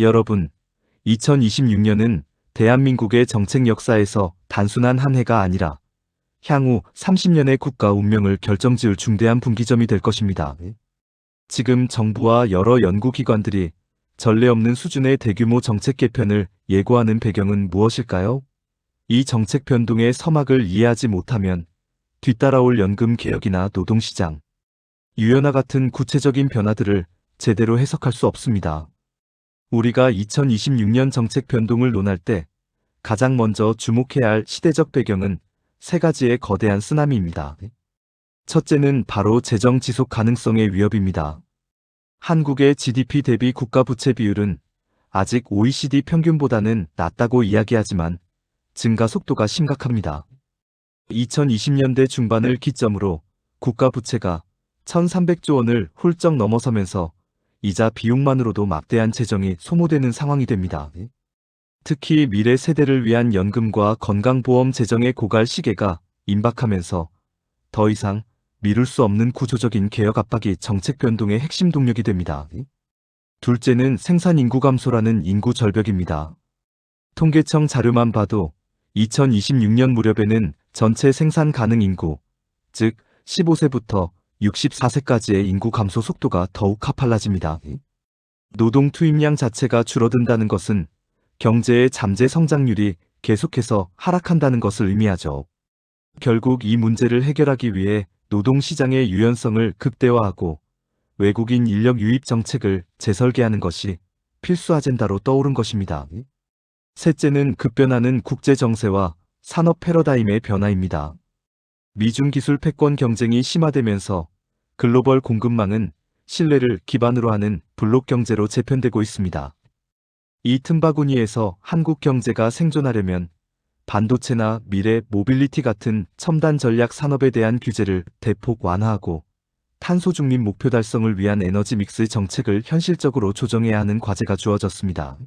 여러분, 2026년은 대한민국의 정책 역사에서 단순한 한 해가 아니라 향후 30년의 국가 운명을 결정지을 중대한 분기점이 될 것입니다. 지금 정부와 여러 연구기관들이 전례 없는 수준의 대규모 정책 개편을 예고하는 배경은 무엇일까요? 이 정책 변동의 서막을 이해하지 못하면 뒤따라올 연금 개혁이나 노동시장, 유연화 같은 구체적인 변화들을 제대로 해석할 수 없습니다. 우리가 2026년 정책 변동을 논할 때 가장 먼저 주목해야 할 시대적 배경은 세 가지의 거대한 쓰나미입니다. 첫째는 바로 재정 지속 가능성의 위협입니다. 한국의 GDP 대비 국가 부채 비율은 아직 OECD 평균보다는 낮다고 이야기하지만 증가 속도가 심각합니다. 2020년대 중반을 기점으로 국가 부채가 1,300조 원을 훌쩍 넘어서면서 이자 비용만으로도 막대한 재정이 소모되는 상황이 됩니다. 특히 미래 세대를 위한 연금과 건강보험 재정의 고갈 시계가 임박하면서 더 이상 미룰 수 없는 구조적인 개혁 압박이 정책 변동의 핵심 동력이 됩니다. 둘째는 생산 인구 감소라는 인구 절벽입니다. 통계청 자료만 봐도 2026년 무렵에는 전체 생산 가능 인구, 즉 15세부터 64세까지의 인구 감소 속도가 더욱 가팔라집니다. 노동 투입량 자체가 줄어든다는 것은 경제의 잠재 성장률이 계속해서 하락한다는 것을 의미하죠. 결국 이 문제를 해결하기 위해 노동시장의 유연성을 극대화하고 외국인 인력 유입 정책을 재설계하는 것이 필수 아젠다로 떠오른 것입니다. 셋째는 급변하는 국제 정세와 산업 패러다임의 변화입니다. 미중 기술 패권 경쟁이 심화되면서 글로벌 공급망은 신뢰를 기반으로 하는 블록 경제로 재편되고 있습니다. 이 틈바구니에서 한국 경제가 생존하려면 반도체나 미래 모빌리티 같은 첨단 전략 산업에 대한 규제를 대폭 완화하고 탄소 중립 목표 달성을 위한 에너지 믹스 정책을 현실적으로 조정해야 하는 과제가 주어졌습니다.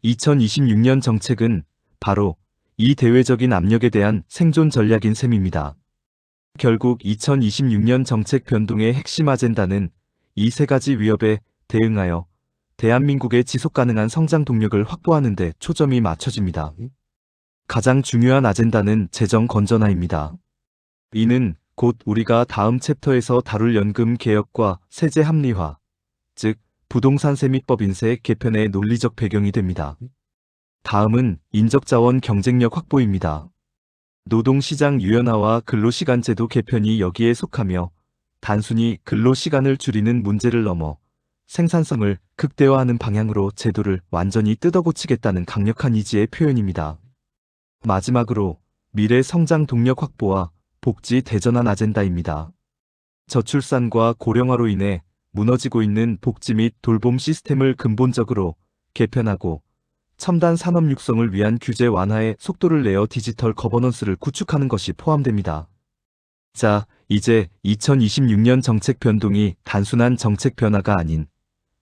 2026년 정책은 바로 이 대외적인 압력에 대한 생존 전략인 셈입니다. 결국 2026년 정책 변동의 핵심 아젠다는 이 세 가지 위협에 대응하여 대한민국의 지속가능한 성장 동력을 확보하는 데 초점이 맞춰집니다. 가장 중요한 아젠다는 재정 건전화입니다. 이는 곧 우리가 다음 챕터에서 다룰 연금 개혁과 세제 합리화, 즉 부동산세 및 법인세 개편의 논리적 배경이 됩니다. 다음은 인적자원 경쟁력 확보입니다. 노동시장 유연화와 근로시간제도 개편이 여기에 속하며 단순히 근로시간을 줄이는 문제를 넘어 생산성을 극대화하는 방향으로 제도를 완전히 뜯어고치겠다는 강력한 의지의 표현입니다. 마지막으로 미래 성장 동력 확보와 복지 대전환 아젠다입니다. 저출산과 고령화로 인해 무너지고 있는 복지 및 돌봄 시스템을 근본적으로 개편하고 첨단 산업 육성을 위한 규제 완화에 속도를 내어 디지털 거버넌스를 구축하는 것이 포함됩니다. 자, 이제 2026년 정책 변동이 단순한 정책 변화가 아닌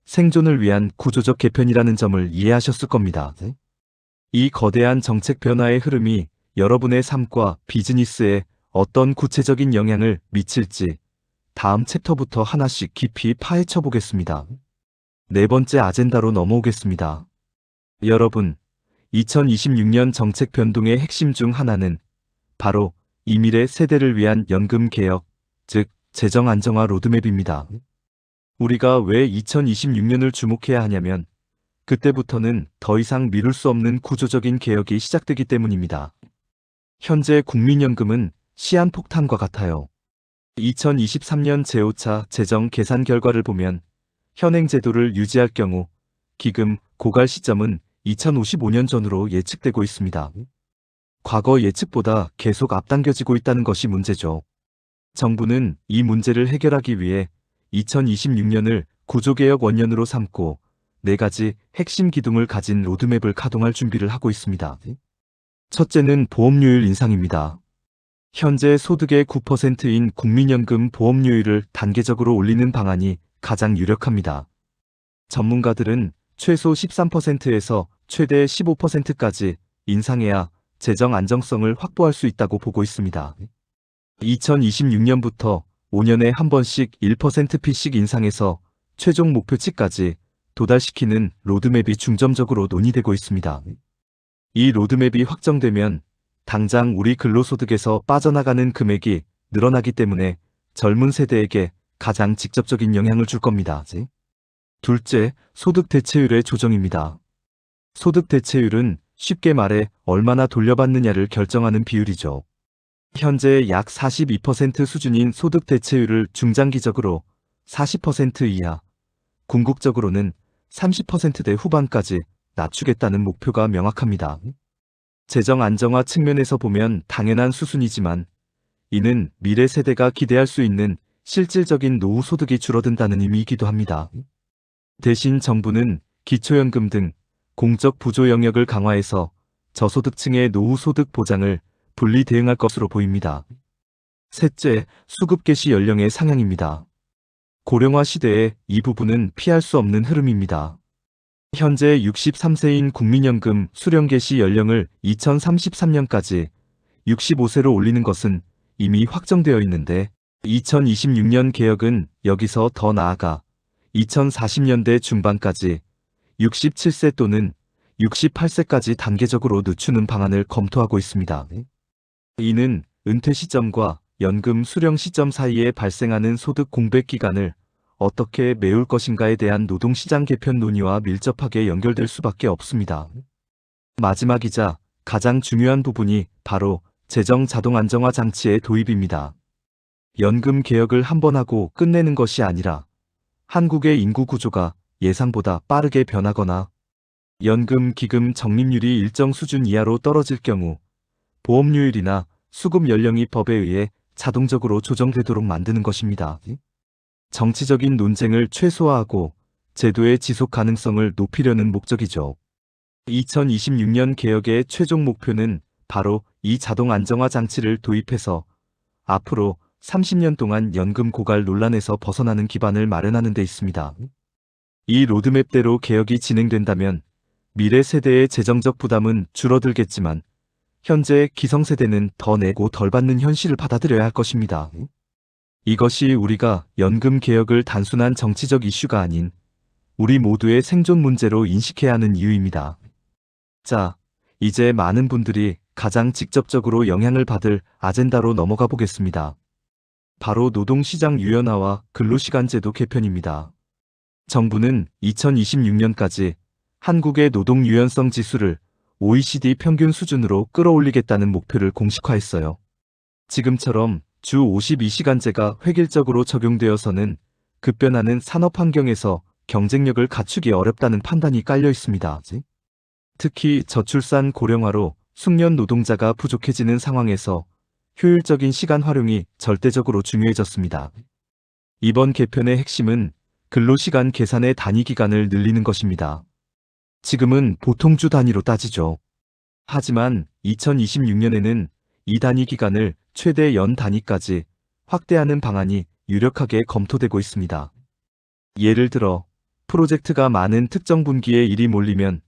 생존을 위한 구조적 개편이라는 점을 이해하셨을 겁니다. 이 거대한 정책 변화의 흐름이 여러분의 삶과 비즈니스에 어떤 구체적인 영향을 미칠지 다음 챕터부터 하나씩 깊이 파헤쳐 보겠습니다. 네 번째 아젠다로 넘어오겠습니다. 여러분, 2026년 정책 변동의 핵심 중 하나는 바로 이 미래 세대를 위한 연금 개혁, 즉 재정 안정화 로드맵입니다. 우리가 왜 2026년을 주목해야 하냐면 그때부터는 더 이상 미룰 수 없는 구조적인 개혁이 시작되기 때문입니다. 현재 국민연금은 시한폭탄과 같아요. 2023년 제5차 재정 계산 결과를 보면 현행 제도를 유지할 경우 기금 고갈 시점은 2055년 전으로 예측되고 있습니다. 과거 예측보다 계속 앞당겨지고 있다는 것이 문제죠. 정부는 이 문제를 해결하기 위해 2026년을 구조개혁 원년으로 삼고 4가지 핵심 기둥을 가진 로드맵을 가동할 준비를 하고 있습니다. 첫째는 보험료율 인상입니다. 현재 소득의 9%인 국민연금 보험료율을 단계적으로 올리는 방안이 가장 유력합니다. 전문가들은 최소 13%에서 최대 15%까지 인상해야 재정 안정성을 확보할 수 있다고 보고 있습니다. 2026년부터 5년에 한 번씩 1%씩 인상해서 최종 목표치까지 도달시키는 로드맵이 중점적으로 논의되고 있습니다. 이 로드맵이 확정되면 당장 우리 근로소득에서 빠져나가는 금액이 늘어나기 때문에 젊은 세대에게 가장 직접적인 영향을 줄 겁니다. 둘째, 소득 대체율의 조정입니다. 소득 대체율은 쉽게 말해 얼마나 돌려받느냐를 결정하는 비율이죠. 현재 약 42% 수준인 소득 대체율을 중장기적으로 40% 이하, 궁극적으로는 30%대 후반까지 낮추겠다는 목표가 명확합니다. 재정 안정화 측면에서 보면 당연한 수순이지만 이는 미래 세대가 기대할 수 있는 실질적인 노후 소득이 줄어든다는 의미이기도 합니다. 대신 정부는 기초연금 등 공적 부조 영역을 강화해서 저소득층의 노후 소득 보장을 분리 대응할 것으로 보입니다. 셋째, 수급 개시 연령의 상향입니다. 고령화 시대에 이 부분은 피할 수 없는 흐름입니다. 현재 63세인 국민연금 수령 개시 연령을 2033년까지 65세로 올리는 것은 이미 확정되어 있는데 2026년 개혁은 여기서 더 나아가 2040년대 중반까지 67세 또는 68세까지 단계적으로 늦추는 방안을 검토하고 있습니다. 이는 은퇴 시점과 연금 수령 시점 사이에 발생하는 소득 공백 기간을 어떻게 메울 것인가에 대한 노동시장 개편 논의와 밀접하게 연결될 수밖에 없습니다. 마지막이자 가장 중요한 부분이 바로 재정 자동 안정화 장치의 도입입니다. 연금 개혁을 한 번 하고 끝내는 것이 아니라 한국의 인구 구조가 예상보다 빠르게 변하거나 연금 기금 적립률이 일정 수준 이하로 떨어질 경우 보험료율이나 수급 연령이 법에 의해 자동적으로 조정되도록 만드는 것입니다. 정치적인 논쟁을 최소화하고 제도의 지속 가능성을 높이려는 목적이죠. 2026년 개혁의 최종 목표는 바로 이 자동 안정화 장치를 도입해서 앞으로 30년 동안 연금 고갈 논란에서 벗어나는 기반을 마련하는 데 있습니다. 이 로드맵대로 개혁이 진행된다면 미래 세대의 재정적 부담은 줄어들겠지만 현재 기성세대는 더 내고 덜 받는 현실을 받아들여야 할 것입니다. 이것이 우리가 연금 개혁을 단순한 정치적 이슈가 아닌 우리 모두의 생존 문제로 인식해야 하는 이유입니다. 자, 이제 많은 분들이 가장 직접적으로 영향을 받을 아젠다로 넘어가 보겠습니다. 바로 노동시장 유연화와 근로시간제도 개편입니다. 정부는 2026년까지 한국의 노동 유연성 지수를 OECD 평균 수준으로 끌어올리겠다는 목표를 공식화했어요. 지금처럼 주 52시간제가 획일적으로 적용되어서는 급변하는 산업 환경에서 경쟁력을 갖추기 어렵다는 판단이 깔려 있습니다. 특히 저출산 고령화로 숙련 노동자가 부족해지는 상황에서 효율적인 시간 활용이 절대적으로 중요해졌습니다. 이번 개편의 핵심은 근로시간 계산의 단위 기간을 늘리는 것입니다. 지금은 보통주 단위로 따지죠. 하지만 2026년에는 이 단위 기간을 최대 연 단위까지 확대하는 방안이 유력하게 검토되고 있습니다. 예를 들어 프로젝트가 많은 특정 분기에 일이 몰리면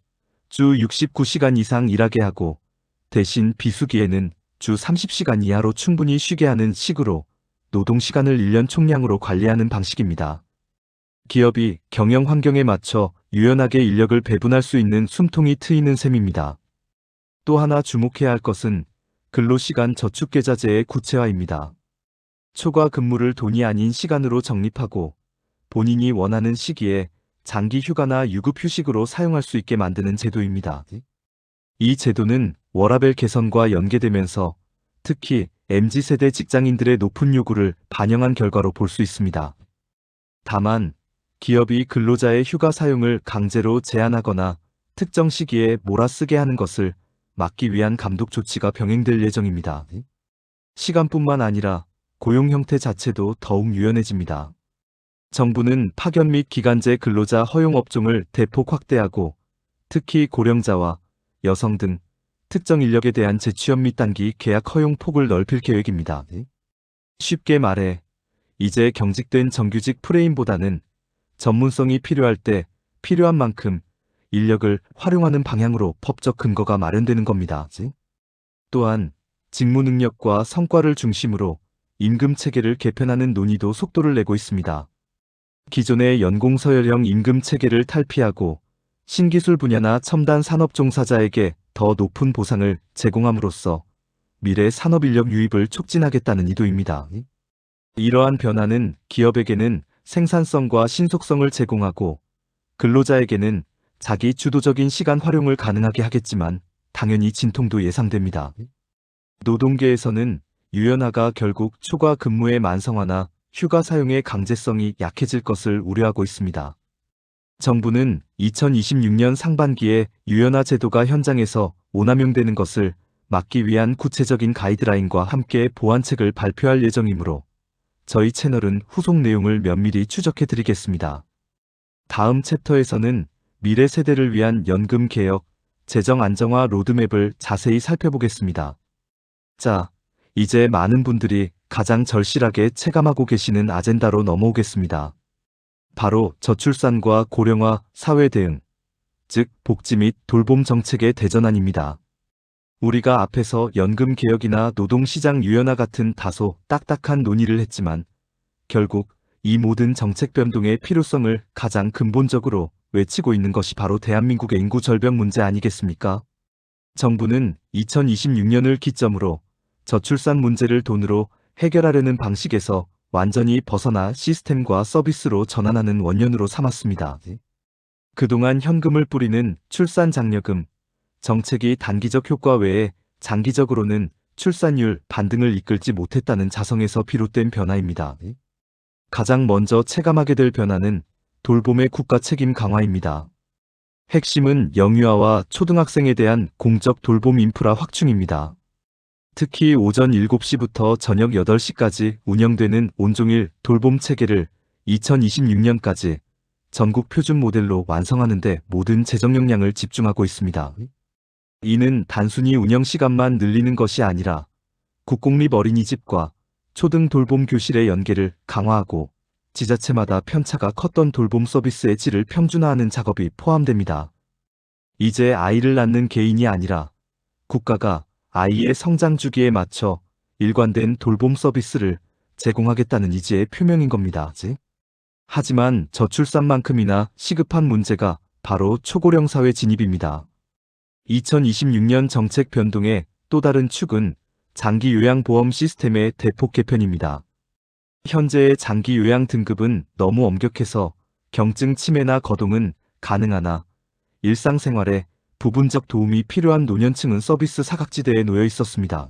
주 69시간 이상 일하게 하고 대신 비수기에는 주 30시간 이하로 충분히 쉬게 하는 식으로 노동시간을 1년 총량으로 관리하는 방식입니다. 기업이 경영 환경에 맞춰 유연하게 인력을 배분할 수 있는 숨통이 트이는 셈입니다. 또 하나 주목해야 할 것은 근로시간 저축계좌제의 구체화입니다. 초과 근무를 돈이 아닌 시간으로 적립하고 본인이 원하는 시기에 장기 휴가나 유급 휴식으로 사용할 수 있게 만드는 제도입니다. 이 제도는 워라밸 개선과 연계되면서 특히 MZ세대 직장인들의 높은 요구를 반영한 결과로 볼 수 있습니다. 다만 기업이 근로자의 휴가 사용을 강제로 제한하거나 특정 시기에 몰아쓰게 하는 것을 막기 위한 감독 조치가 병행될 예정입니다. 시간뿐만 아니라 고용 형태 자체도 더욱 유연해집니다. 정부는 파견 및 기간제 근로자 허용 업종을 대폭 확대하고 특히 고령자와 여성 등 특정 인력에 대한 재취업 및 단기 계약 허용 폭을 넓힐 계획입니다. 쉽게 말해 이제 경직된 정규직 프레임보다는 전문성이 필요할 때 필요한 만큼 인력을 활용하는 방향으로 법적 근거가 마련되는 겁니다. 또한 직무 능력과 성과를 중심으로 임금 체계를 개편하는 논의도 속도를 내고 있습니다. 기존의 연공서열형 임금 체계를 탈피하고 신기술 분야나 첨단 산업 종사자에게 더 높은 보상을 제공함으로써 미래 산업인력 유입을 촉진하겠다는 의도입니다. 이러한 변화는 기업에게는 생산성과 신속성을 제공하고 근로자에게는 자기 주도적인 시간 활용을 가능하게 하겠지만 당연히 진통도 예상됩니다. 노동계에서는 유연화가 결국 초과 근무의 만성화나 휴가 사용의 강제성이 약해질 것을 우려하고 있습니다. 정부는 2026년 상반기에 유연화 제도가 현장에서 오남용되는 것을 막기 위한 구체적인 가이드라인과 함께 보완책을 발표할 예정이므로 저희 채널은 후속 내용을 면밀히 추적해 드리겠습니다. 다음 챕터에서는 미래 세대를 위한 연금 개혁, 재정 안정화 로드맵을 자세히 살펴보겠습니다. 자, 이제 많은 분들이 가장 절실하게 체감하고 계시는 아젠다로 넘어오겠습니다. 바로 저출산과 고령화, 사회 대응, 즉 복지 및 돌봄 정책의 대전환입니다. 우리가 앞에서 연금 개혁이나 노동시장 유연화 같은 다소 딱딱한 논의를 했지만 결국 이 모든 정책 변동의 필요성을 가장 근본적으로 외치고 있는 것이 바로 대한민국의 인구 절벽 문제 아니겠습니까? 정부는 2026년을 기점으로 저출산 문제를 돈으로 해결하려는 방식에서 완전히 벗어나 시스템과 서비스로 전환하는 원년으로 삼았습니다. 그동안 현금을 뿌리는 출산장려금 정책이 단기적 효과 외에 장기적으로는 출산율 반등을 이끌지 못했다는 자성에서 비롯된 변화입니다. 가장 먼저 체감하게 될 변화는 돌봄의 국가 책임 강화입니다. 핵심은 영유아와 초등학생에 대한 공적 돌봄 인프라 확충입니다. 특히 오전 7시부터 저녁 8시까지 운영되는 온종일 돌봄 체계를 2026년까지 전국 표준 모델로 완성하는 데 모든 재정 역량을 집중하고 있습니다. 이는 단순히 운영 시간만 늘리는 것이 아니라 국공립 어린이집과 초등 돌봄 교실의 연계를 강화하고 지자체마다 편차가 컸던 돌봄 서비스의 질을 평준화하는 작업이 포함됩니다. 이제 아이를 낳는 개인이 아니라 국가가 아이의 성장 주기에 맞춰 일관된 돌봄 서비스를 제공하겠다는 의지의 표명인 겁니다. 하지만 저출산만큼이나 시급한 문제가 바로 초고령 사회 진입입니다. 2026년 정책 변동의 또 다른 축은 장기 요양보험 시스템의 대폭 개편입니다. 현재의 장기 요양 등급은 너무 엄격해서 경증 치매나 거동은 가능하나 일상생활에 부분적 도움이 필요한 노년층은 서비스 사각지대에 놓여 있었습니다.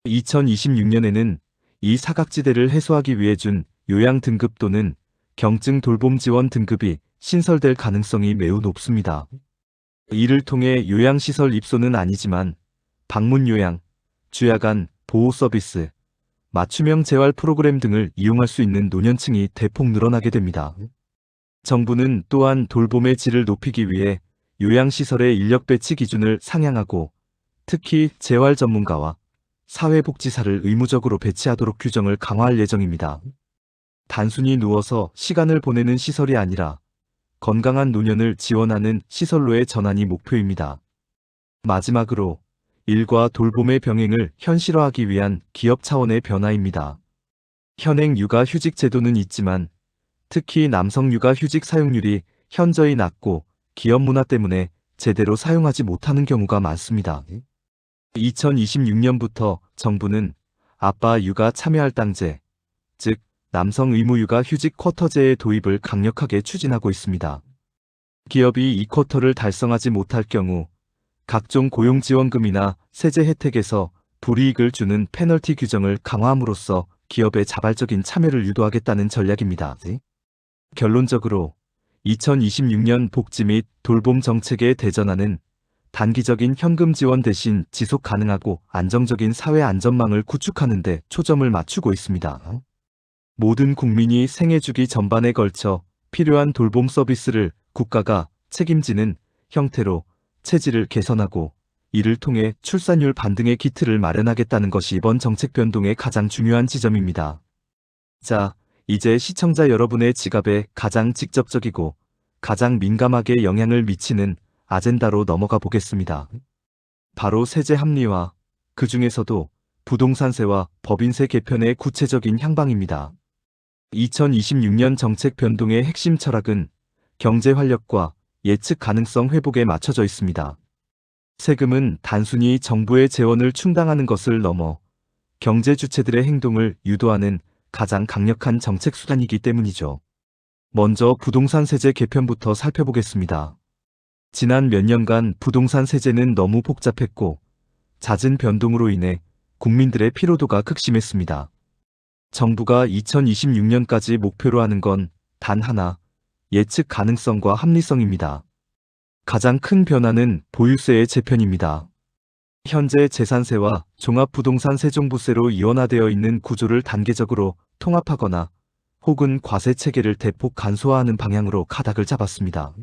2026년에는 이 사각지대를 해소하기 위해 준 요양 등급 또는 경증 돌봄 지원 등급이 신설될 가능성이 매우 높습니다. 이를 통해 요양시설 입소는 아니지만 방문 요양, 주야간 보호 서비스, 맞춤형 재활 프로그램 등을 이용할 수 있는 노년층이 대폭 늘어나게 됩니다. 정부는 또한 돌봄의 질을 높이기 위해 요양시설의 인력 배치 기준을 상향하고 특히 재활 전문가와 사회복지사를 의무적으로 배치하도록 규정을 강화할 예정입니다. 단순히 누워서 시간을 보내는 시설이 아니라 건강한 노년을 지원하는 시설로의 전환이 목표입니다. 마지막으로 일과 돌봄의 병행을 현실화하기 위한 기업 차원의 변화입니다. 현행 육아휴직 제도는 있지만 특히 남성 육아휴직 사용률이 현저히 낮고 기업 문화 때문에 제대로 사용하지 못하는 경우가 많습니다. 2026년부터 정부는 아빠 육아 참여할당제, 즉 남성 의무 육아휴직 쿼터제의 도입을 강력하게 추진하고 있습니다. 기업이 이 쿼터를 달성하지 못할 경우 각종 고용지원금이나 세제 혜택에서 불이익을 주는 페널티 규정을 강화함으로써 기업의 자발적인 참여를 유도하겠다는 전략입니다. 결론적으로 2026년 복지 및 돌봄 정책의 대전환은 단기적인 현금 지원 대신 지속 가능하고 안정적인 사회 안전망을 구축하는 데 초점을 맞추고 있습니다. 모든 국민이 생애 주기 전반에 걸쳐 필요한 돌봄 서비스를 국가가 책임지는 형태로 체질을 개선하고 이를 통해 출산율 반등의 기틀을 마련하겠다는 것이 이번 정책 변동의 가장 중요한 지점입니다. 자, 이제 시청자 여러분의 지갑에 가장 직접적이고 가장 민감하게 영향을 미치는 아젠다로 넘어가 보겠습니다. 바로 세제 합리화, 그 중에서도 부동산세와 법인세 개편의 구체적인 향방입니다. 2026년 정책 변동의 핵심 철학은 경제 활력과 예측 가능성 회복에 맞춰져 있습니다. 세금은 단순히 정부의 재원을 충당하는 것을 넘어 경제 주체들의 행동을 유도하는 가장 강력한 정책 수단이기 때문이죠. 먼저 부동산 세제 개편부터 살펴보겠습니다. 지난 몇 년간 부동산 세제는 너무 복잡했고 잦은 변동으로 인해 국민들의 피로도가 극심했습니다. 정부가 2026년까지 목표로 하는 건 단 하나, 예측 가능성과 합리성입니다. 가장 큰 변화는 보유세의 재편입니다. 현재 재산세와 종합부동산 세종부세로 이원화되어 있는 구조를 단계적으로 통합하거나 혹은 과세 체계를 대폭 간소화하는 방향으로 가닥을 잡았습니다.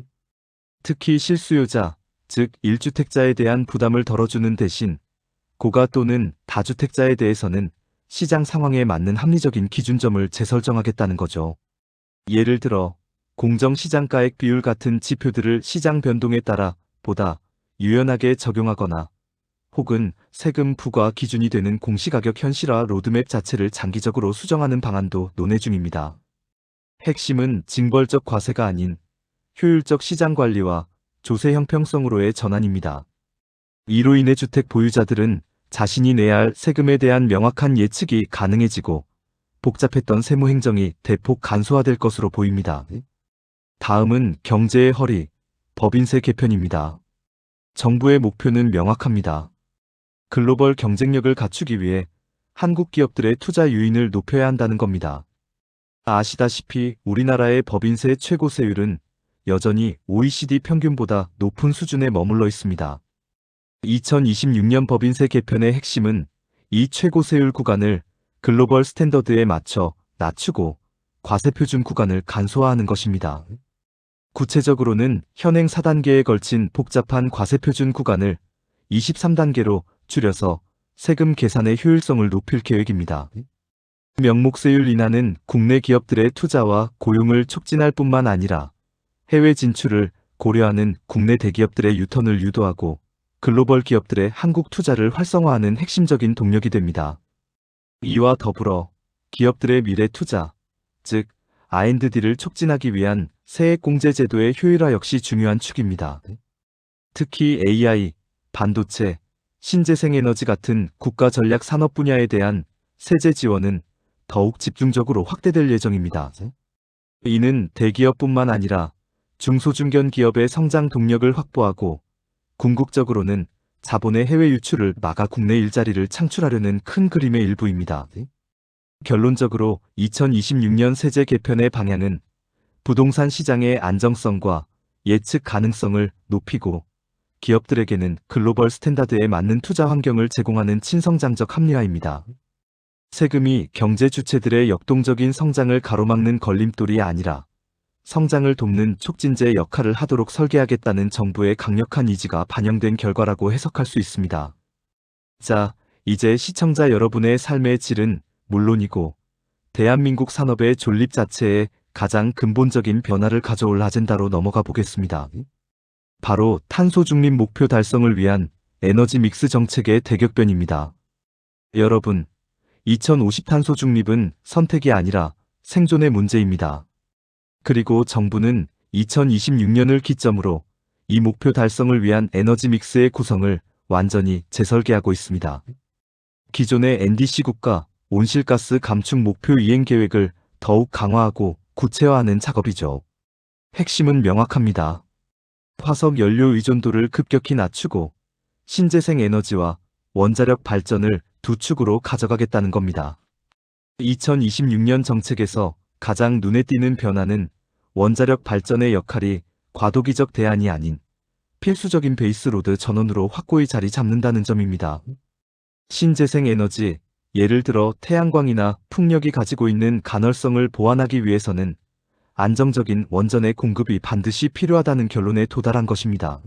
특히 실수요자, 즉 1주택자에 대한 부담을 덜어주는 대신 고가 또는 다주택자에 대해서는 시장 상황에 맞는 합리적인 기준점을 재설정하겠다는 거죠. 예를 들어 공정시장가액 비율 같은 지표들을 시장 변동에 따라 보다 유연하게 적용하거나 혹은 세금 부과 기준이 되는 공시가격 현실화 로드맵 자체를 장기적으로 수정하는 방안도 논의 중입니다. 핵심은 징벌적 과세가 아닌 효율적 시장 관리와 조세 형평성으로의 전환입니다. 이로 인해 주택 보유자들은 자신이 내야 할 세금에 대한 명확한 예측이 가능해지고 복잡했던 세무 행정이 대폭 간소화될 것으로 보입니다. 다음은 경제의 허리, 법인세 개편입니다. 정부의 목표는 명확합니다. 글로벌 경쟁력을 갖추기 위해 한국 기업들의 투자 유인을 높여야 한다는 겁니다. 아시다시피 우리나라의 법인세 최고세율은 여전히 OECD 평균보다 높은 수준에 머물러 있습니다. 2026년 법인세 개편의 핵심은 이 최고세율 구간을 글로벌 스탠더드에 맞춰 낮추고 과세표준 구간을 간소화하는 것입니다. 구체적으로는 현행 4단계에 걸친 복잡한 과세표준 구간을 23단계로 줄여서 세금 계산의 효율성을 높일 계획입니다. 명목세율 인하는 국내 기업들의 투자와 고용을 촉진할 뿐만 아니라 해외 진출을 고려하는 국내 대기업들의 유턴을 유도하고 글로벌 기업들의 한국 투자를 활성화하는 핵심적인 동력이 됩니다. 이와 더불어 기업들의 미래 투자, 즉 R&D를 촉진하기 위한 세액공제 제도의 효율화 역시 중요한 축입니다. 특히 AI, 반도체, 신재생에너지 같은 국가 전략 산업 분야에 대한 세제 지원은 더욱 집중적으로 확대될 예정입니다. 이는 대기업뿐만 아니라 중소중견 기업의 성장 동력을 확보하고 궁극적으로는 자본의 해외 유출을 막아 국내 일자리를 창출하려는 큰 그림의 일부입니다. 결론적으로 2026년 세제 개편의 방향은 부동산 시장의 안정성과 예측 가능성을 높이고 기업들에게는 글로벌 스탠다드에 맞는 투자 환경을 제공하는 친성장적 합리화입니다. 세금이 경제 주체들의 역동적인 성장을 가로막는 걸림돌이 아니라 성장을 돕는 촉진제 역할을 하도록 설계하겠다는 정부의 강력한 의지가 반영된 결과라고 해석할 수 있습니다. 자, 이제 시청자 여러분의 삶의 질은 물론이고 대한민국 산업의 존립 자체에 가장 근본적인 변화를 가져올 아젠다로 넘어가 보겠습니다. 바로 탄소 중립 목표 달성을 위한 에너지 믹스 정책의 대격변입니다. 여러분, 2050 탄소 중립은 선택이 아니라 생존의 문제입니다. 그리고 정부는 2026년을 기점으로 이 목표 달성을 위한 에너지 믹스의 구성을 완전히 재설계하고 있습니다. 기존의 NDC 국가 온실가스 감축 목표 이행 계획을 더욱 강화하고 구체화하는 작업이죠. 핵심은 명확합니다. 화석 연료 의존도를 급격히 낮추고 신재생 에너지와 원자력 발전을 두 축으로 가져가겠다는 겁니다. 2026년 정책에서 가장 눈에 띄는 변화는 원자력 발전의 역할이 과도기적 대안이 아닌 필수적인 베이스로드 전원으로 확고히 자리 잡는다는 점입니다. 신재생 에너지, 예를 들어 태양광이나 풍력이 가지고 있는 간헐성을 보완하기 위해서는 안정적인 원전의 공급이 반드시 필요하다는 결론에 도달한 것입니다.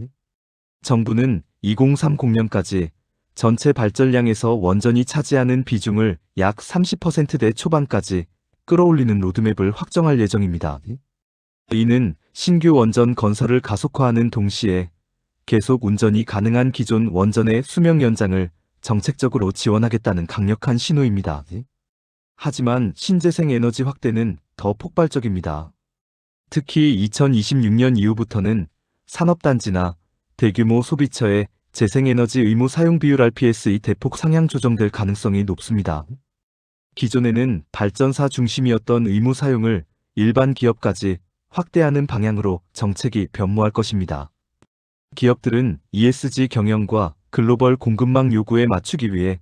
정부는 2030년까지 전체 발전량에서 원전이 차지하는 비중을 약 30%대 초반까지 끌어올리는 로드맵을 확정할 예정입니다. 이는 신규 원전 건설을 가속화하는 동시에 계속 운전이 가능한 기존 원전의 수명 연장을 정책적으로 지원하겠다는 강력한 신호입니다. 하지만 신재생 에너지 확대는 더 폭발적입니다. 특히 2026년 이후부터는 산업단지나 대규모 소비처의 재생에너지 의무 사용 비율 RPS이 대폭 상향 조정될 가능성이 높습니다. 기존에는 발전사 중심이었던 의무 사용을 일반 기업까지 확대하는 방향으로 정책이 변모할 것입니다. 기업들은 ESG 경영과 글로벌 공급망 요구에 맞추기 위해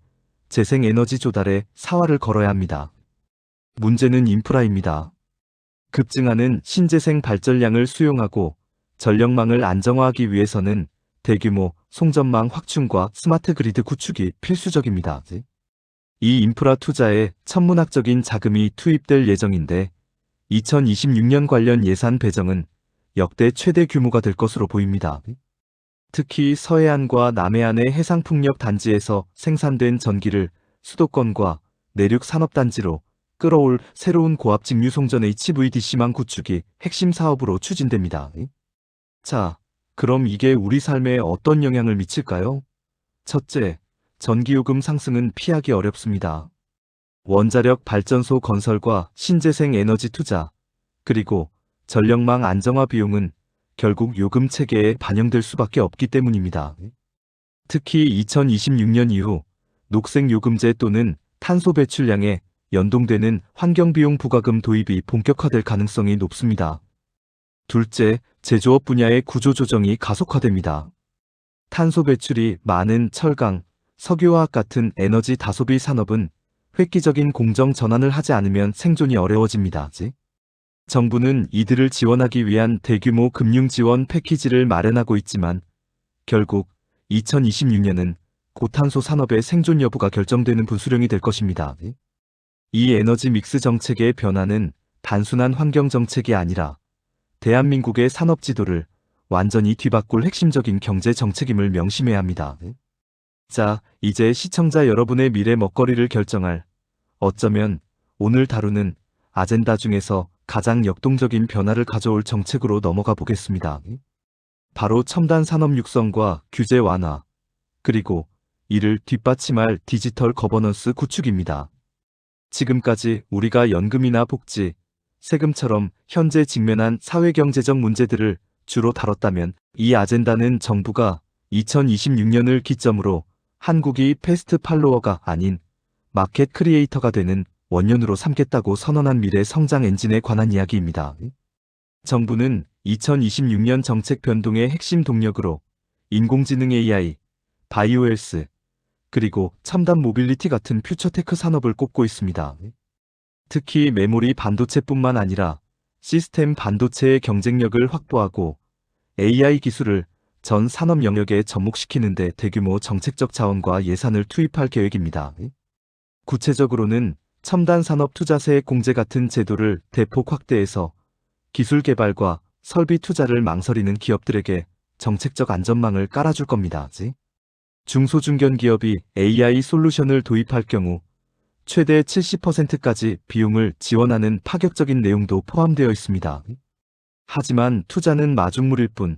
재생에너지 조달에 사활을 걸어야 합니다. 문제는 인프라입니다. 급증하는 신재생 발전량을 수용하고 전력망을 안정화하기 위해서는 대규모 송전망 확충과 스마트 그리드 구축이 필수적입니다. 이 인프라 투자에 천문학적인 자금이 투입될 예정인데 2026년 관련 예산 배정은 역대 최대 규모가 될 것으로 보입니다. 특히 서해안과 남해안의 해상풍력 단지에서 생산된 전기를 수도권과 내륙 산업단지로 끌어올 새로운 고압 직류 송전 HVDC망 구축이 핵심 사업으로 추진됩니다. 자, 그럼 이게 우리 삶에 어떤 영향을 미칠까요? 첫째, 전기요금 상승은 피하기 어렵습니다. 원자력 발전소 건설과 신재생 에너지 투자, 그리고 전력망 안정화 비용은 결국 요금 체계에 반영될 수밖에 없기 때문입니다. 특히 2026년 이후 녹색요금제 또는 탄소 배출량에 연동되는 환경비용 부과금 도입이 본격화될 가능성이 높습니다. 둘째, 제조업 분야의 구조조정이 가속화됩니다. 탄소 배출이 많은 철강, 석유화학 같은 에너지 다소비 산업은 획기적인 공정 전환을 하지 않으면 생존이 어려워집니다. 정부는 이들을 지원하기 위한 대규모 금융 지원 패키지를 마련하고 있지만 결국 2026년은 고탄소 산업의 생존 여부가 결정되는 분수령이 될 것입니다. 이 에너지 믹스 정책의 변화는 단순한 환경 정책이 아니라 대한민국의 산업 지도를 완전히 뒤바꿀 핵심적인 경제 정책임을 명심해야 합니다. 자, 이제 시청자 여러분의 미래 먹거리를 결정할 어쩌면 오늘 다루는 아젠다 중에서 가장 역동적인 변화를 가져올 정책으로 넘어가 보겠습니다. 바로 첨단 산업 육성과 규제 완화, 그리고 이를 뒷받침할 디지털 거버넌스 구축입니다. 지금까지 우리가 연금이나 복지, 세금처럼 현재 직면한 사회경제적 문제들을 주로 다뤘다면 이 아젠다는 정부가 2026년을 기점으로 한국이 패스트 팔로워가 아닌 마켓 크리에이터가 되는 원년으로 삼겠다고 선언한 미래 성장 엔진에 관한 이야기입니다. 정부는 2026년 정책 변동의 핵심 동력으로 인공지능 AI, 바이오헬스, 그리고 첨단 모빌리티 같은 퓨처테크 산업을 꼽고 있습니다. 특히 메모리 반도체뿐만 아니라 시스템 반도체의 경쟁력을 확보하고 AI 기술을 전 산업 영역에 접목시키는 데 대규모 정책적 자원과 예산을 투입할 계획입니다. 구체적으로는 첨단 산업 투자세 공제 같은 제도를 대폭 확대해서 기술 개발과 설비 투자를 망설이는 기업들에게 정책적 안전망을 깔아줄 겁니다. 중소중견 기업이 AI 솔루션을 도입할 경우 최대 70%까지 비용을 지원하는 파격적인 내용도 포함되어 있습니다. 하지만 투자는 마중물일 뿐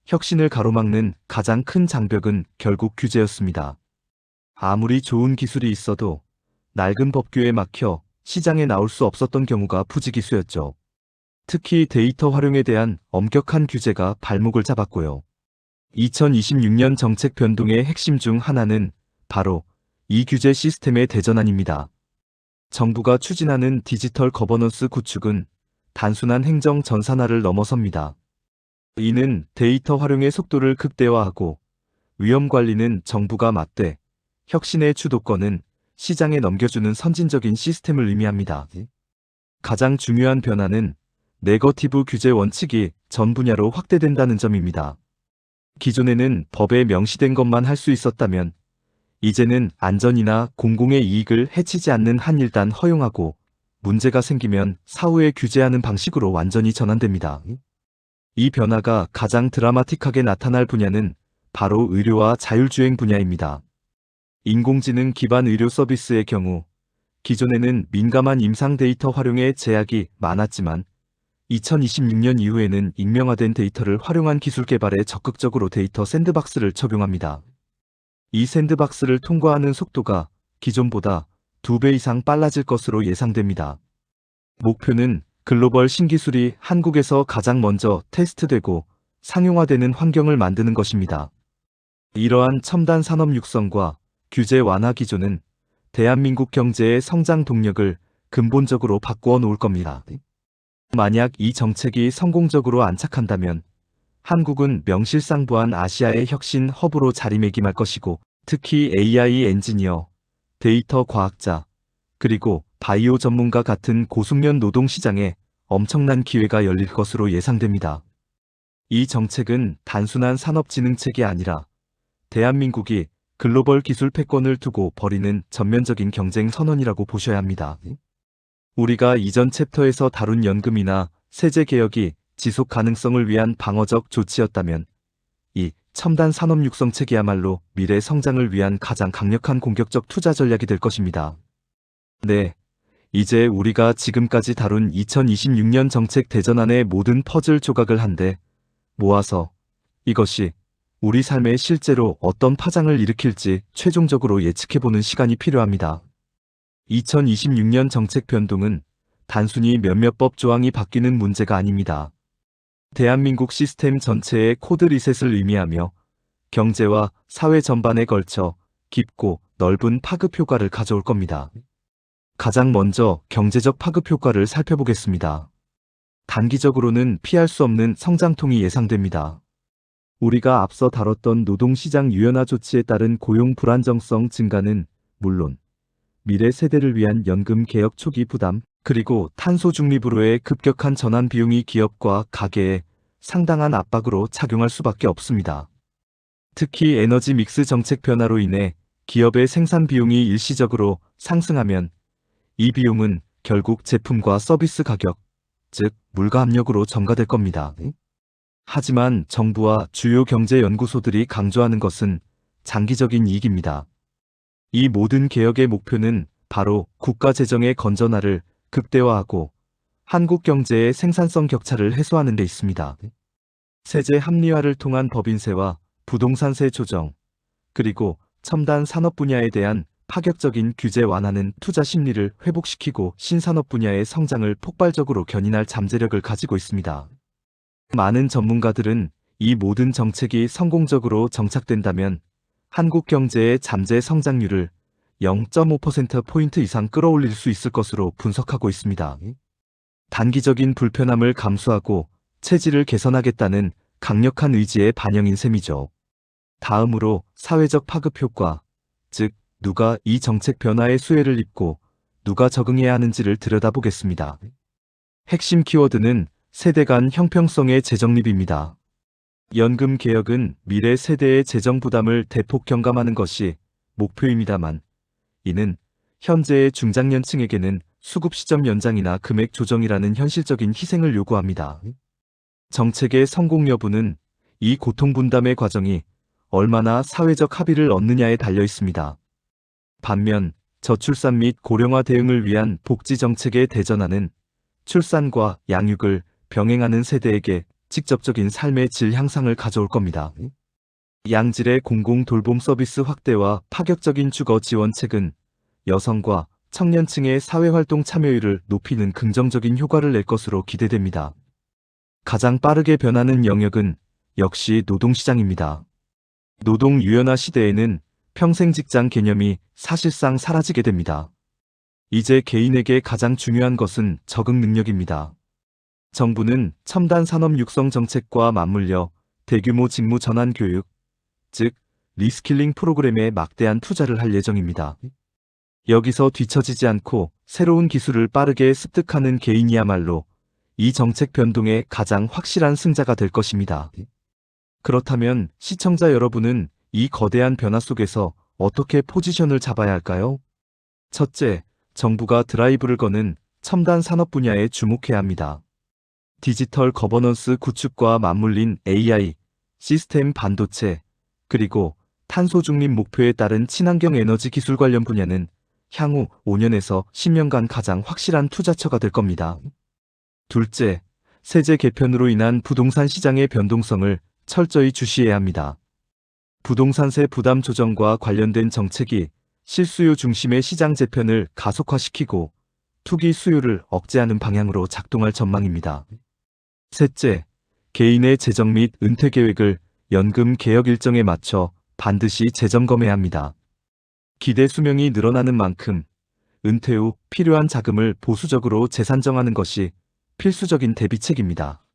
혁신을 가로막는 가장 큰 장벽은 결국 규제였습니다. 아무리 좋은 기술이 있어도 낡은 법규에 막혀 시장에 나올 수 없었던 경우가 부지기수였죠. 특히 데이터 활용에 대한 엄격한 규제가 발목을 잡았고요. 2026년 정책 변동의 핵심 중 하나는 바로 이 규제 시스템의 대전환입니다. 정부가 추진하는 디지털 거버넌스 구축은 단순한 행정 전산화를 넘어섭니다. 이는 데이터 활용의 속도를 극대화하고 위험 관리는 정부가 맡되 혁신의 주도권은 시장에 넘겨주는 선진적인 시스템을 의미합니다. 가장 중요한 변화는 네거티브 규제 원칙이 전 분야로 확대된다는 점입니다. 기존에는 법에 명시된 것만 할 수 있었다면 이제는 안전이나 공공의 이익을 해치지 않는 한 일단 허용하고 문제가 생기면 사후에 규제하는 방식으로 완전히 전환됩니다. 이 변화가 가장 드라마틱하게 나타날 분야는 바로 의료와 자율주행 분야입니다. 인공지능 기반 의료 서비스의 경우 기존에는 민감한 임상 데이터 활용에 제약이 많았지만 2026년 이후에는 익명화된 데이터를 활용한 기술 개발에 적극적으로 데이터 샌드박스를 적용합니다. 이 샌드박스를 통과하는 속도가 기존보다 2배 이상 빨라질 것으로 예상됩니다. 목표는 글로벌 신기술이 한국에서 가장 먼저 테스트되고 상용화되는 환경을 만드는 것입니다. 이러한 첨단 산업 육성과 규제 완화 기조는 대한민국 경제의 성장 동력을 근본적으로 바꾸어 놓을 겁니다. 만약 이 정책이 성공적으로 안착한다면 한국은 명실상부한 아시아의 혁신 허브로 자리매김할 것이고, 특히 AI 엔지니어, 데이터 과학자, 그리고 바이오 전문가 같은 고숙련 노동 시장에 엄청난 기회가 열릴 것으로 예상됩니다. 이 정책은 단순한 산업진흥책이 아니라 대한민국이 글로벌 기술 패권을 두고 벌이는 전면적인 경쟁 선언이라고 보셔야 합니다. 우리가 이전 챕터에서 다룬 연금이나 세제 개혁이 지속 가능성을 위한 방어적 조치였다면, 이 첨단 산업 육성책이야말로 미래 성장을 위한 가장 강력한 공격적 투자 전략이 될 것입니다. 네, 이제 우리가 지금까지 다룬 2026년 정책 대전안의 모든 퍼즐 조각을 한데 모아서 이것이 우리 삶에 실제로 어떤 파장을 일으킬지 최종적으로 예측해보는 시간이 필요합니다. 2026년 정책 변동은 단순히 몇몇 법 조항이 바뀌는 문제가 아닙니다. 대한민국 시스템 전체의 코드 리셋을 의미하며 경제와 사회 전반에 걸쳐 깊고 넓은 파급 효과를 가져올 겁니다. 가장 먼저 경제적 파급 효과를 살펴보겠습니다. 단기적으로는 피할 수 없는 성장통이 예상됩니다. 우리가 앞서 다뤘던 노동시장 유연화 조치에 따른 고용 불안정성 증가는 물론 미래 세대를 위한 연금 개혁 초기 부담, 그리고 탄소 중립으로의 급격한 전환 비용이 기업과 가계에 상당한 압박으로 작용할 수밖에 없습니다. 특히 에너지 믹스 정책 변화로 인해 기업의 생산 비용이 일시적으로 상승하면 이 비용은 결국 제품과 서비스 가격, 즉 물가 압력으로 전가될 겁니다. 하지만 정부와 주요 경제 연구소들이 강조하는 것은 장기적인 이익입니다. 이 모든 개혁의 목표는 바로 국가 재정의 건전화를 극대화하고 한국 경제의 생산성 격차를 해소하는 데 있습니다. 세제 합리화를 통한 법인세와 부동산세 조정, 그리고 첨단 산업 분야에 대한 파격적인 규제 완화는 투자 심리를 회복시키고 신산업 분야의 성장을 폭발적으로 견인할 잠재력을 가지고 있습니다. 많은 전문가들은 이 모든 정책이 성공적으로 정착된다면 한국 경제의 잠재 성장률을 0.5%포인트 이상 끌어올릴 수 있을 것으로 분석하고 있습니다. 단기적인 불편함을 감수하고 체질을 개선하겠다는 강력한 의지의 반영인 셈이죠. 다음으로 사회적 파급 효과, 즉 누가 이 정책 변화의 수혜를 입고 누가 적응해야 하는지를 들여다보겠습니다. 핵심 키워드는 세대 간 형평성의 재정립입니다. 연금 개혁은 미래 세대의 재정 부담을 대폭 경감하는 것이 목표입니다만, 이는 현재의 중장년층에게는 수급 시점 연장이나 금액 조정이라는 현실적인 희생을 요구합니다. 정책의 성공 여부는 이 고통 분담의 과정이 얼마나 사회적 합의를 얻느냐에 달려 있습니다. 반면 저출산 및 고령화 대응을 위한 복지 정책의 대전환은 출산과 양육을 병행하는 세대에게 직접적인 삶의 질 향상을 가져올 겁니다. 양질의 공공 돌봄 서비스 확대와 파격적인 주거 지원책은 여성과 청년층의 사회활동 참여율을 높이는 긍정적인 효과를 낼 것으로 기대됩니다. 가장 빠르게 변하는 영역은 역시 노동시장입니다. 노동 유연화 시대에는 평생 직장 개념이 사실상 사라지게 됩니다. 이제 개인에게 가장 중요한 것은 적응 능력입니다. 정부는 첨단 산업 육성 정책과 맞물려 대규모 직무 전환 교육, 즉 리스킬링 프로그램에 막대한 투자를 할 예정입니다. 여기서 뒤처지지 않고 새로운 기술을 빠르게 습득하는 개인이야말로 이 정책 변동의 가장 확실한 승자가 될 것입니다. 그렇다면 시청자 여러분은 이 거대한 변화 속에서 어떻게 포지션을 잡아야 할까요? 첫째, 정부가 드라이브를 거는 첨단 산업 분야에 주목해야 합니다. 디지털 거버넌스 구축과 맞물린 AI, 시스템 반도체, 그리고 탄소 중립 목표에 따른 친환경 에너지 기술 관련 분야는 향후 5년에서 10년간 가장 확실한 투자처가 될 겁니다. 둘째, 세제 개편으로 인한 부동산 시장의 변동성을 철저히 주시해야 합니다. 부동산세 부담 조정과 관련된 정책이 실수요 중심의 시장 재편을 가속화시키고 투기 수요를 억제하는 방향으로 작동할 전망입니다. 셋째, 개인의 재정 및 은퇴 계획을 연금 개혁 일정에 맞춰 반드시 재점검해야 합니다. 기대 수명이 늘어나는 만큼 은퇴 후 필요한 자금을 보수적으로 재산정하는 것이 필수적인 대비책입니다.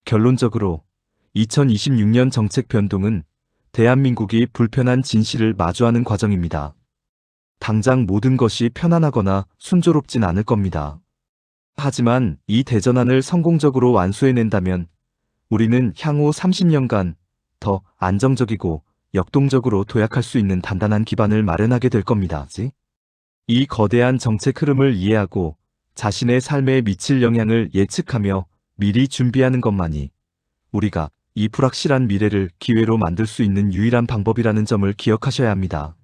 결론적으로 2026년 정책 변동은 대한민국이 불편한 진실을 마주하는 과정입니다. 당장 모든 것이 편안하거나 순조롭진 않을 겁니다. 하지만 이 대전환을 성공적으로 완수해낸다면 우리는 향후 30년간 더 안정적이고 역동적으로 도약할 수 있는 단단한 기반을 마련하게 될 겁니다. 이 거대한 정책 흐름을 이해하고 자신의 삶에 미칠 영향을 예측하며 미리 준비하는 것만이 우리가 이 불확실한 미래를 기회로 만들 수 있는 유일한 방법이라는 점을 기억하셔야 합니다.